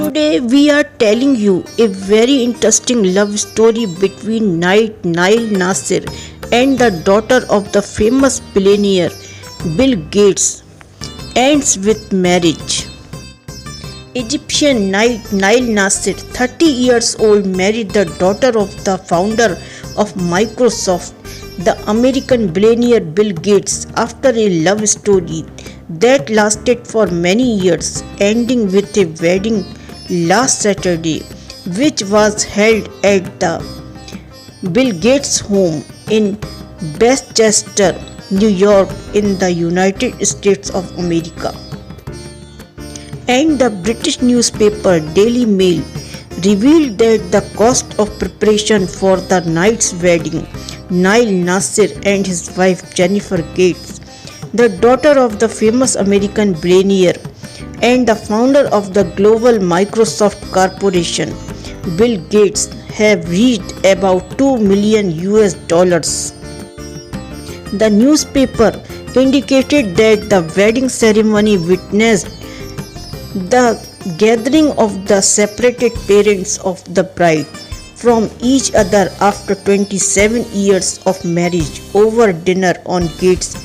Today we are telling you a very interesting love story between Nile Nasser and the daughter of the famous billionaire Bill Gates. Ends with marriage. Egyptian Nile Nasser, 30 years old, married the daughter of the founder of Microsoft, the American billionaire Bill Gates, after a love story that lasted for many years, ending with a wedding last Saturday, which was held at the Bill Gates home in Westchester, New York, in the United States of America. And the British newspaper Daily Mail revealed that the cost of preparation for the night's wedding, Nile Nasser and his wife Jennifer Gates, the daughter of the famous American billionaire and the founder of the global Microsoft Corporation, Bill Gates, have reached about $2 million. The newspaper indicated that the wedding ceremony witnessed the gathering of the separated parents of the bride from each other after 27 years of marriage over dinner on Gates'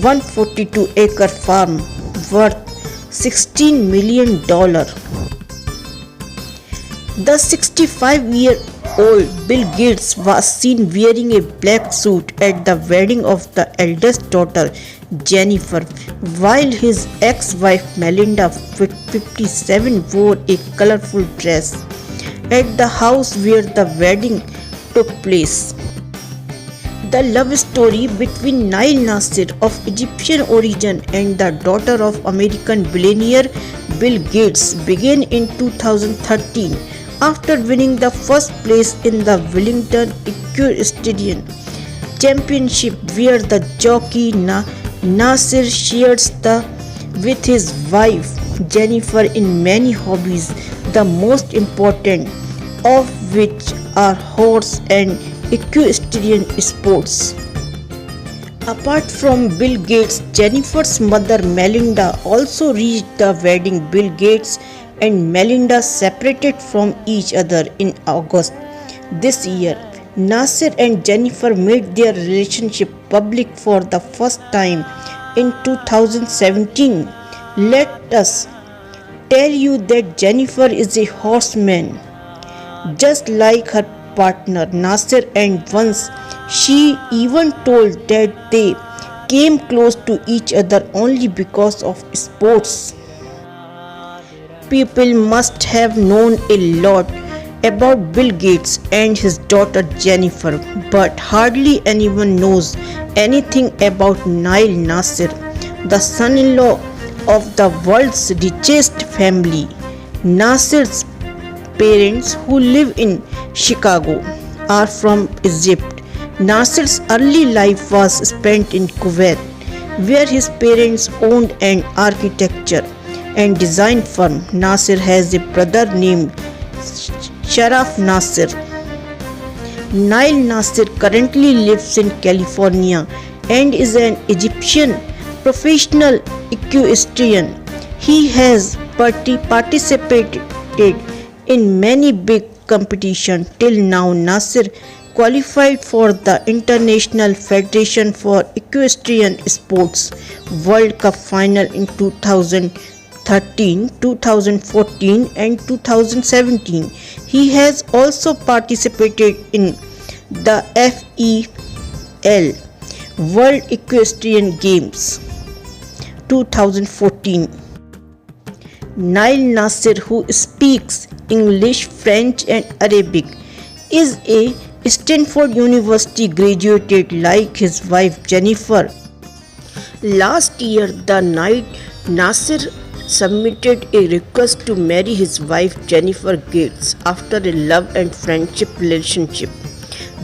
142-acre farm worth $16 million. The 65-year-old Bill Gates was seen wearing a black suit at the wedding of the eldest daughter, Jennifer, while his ex-wife Melinda, 57, wore a colorful dress at the house where the wedding took place. The love story between Nile Nasser, of Egyptian origin, and the daughter of American billionaire Bill Gates began in 2013 after winning the first place in the Wellington Equestrian Championship, where the jockey Nasser shares with his wife Jennifer in many hobbies, the most important of which are horse and equestrian sports. Apart from Bill Gates, Jennifer's mother Melinda also reached the wedding. Bill Gates and Melinda separated from each other in August this year. Nasser and Jennifer made their relationship public for the first time in 2017. Let us tell you that Jennifer is a horseman, just like her partner Nasser, and once she even told that they came close to each other only because of sports. People must have known a lot about Bill Gates and his daughter Jennifer, but hardly anyone knows anything about Nile Nasser, the son-in-law of the world's richest family. Nasser's parents, who live in Chicago, are from Egypt. Nasser's early life was spent in Kuwait, where his parents owned an architecture and design firm. Nasser has a brother named Sharaf Nasser. Nile Nasser currently lives in California and is an Egyptian professional equestrian. He has participated in many big competitions. Till now, Nasser qualified for the International Federation for Equestrian Sports World Cup final in 2013, 2014 and 2017. He has also participated in the FEL World Equestrian Games 2014. Nile Nasser, who speaks English, French and Arabic, is a Stanford University graduate like his wife Jennifer. Last year, the Nile Nasser submitted a request to marry his wife Jennifer Gates after a love and friendship relationship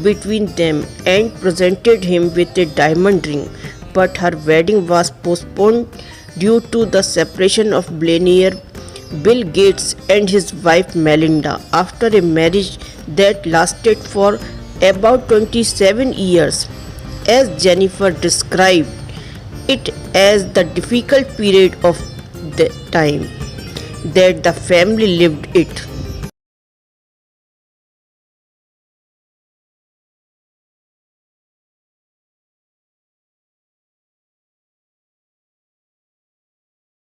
between them, and presented him with a diamond ring, but her wedding was postponed due to the separation of billionaire Bill Gates and his wife Melinda after a marriage that lasted for about 27 years, as Jennifer described it as the difficult period of the time. that the family lived it.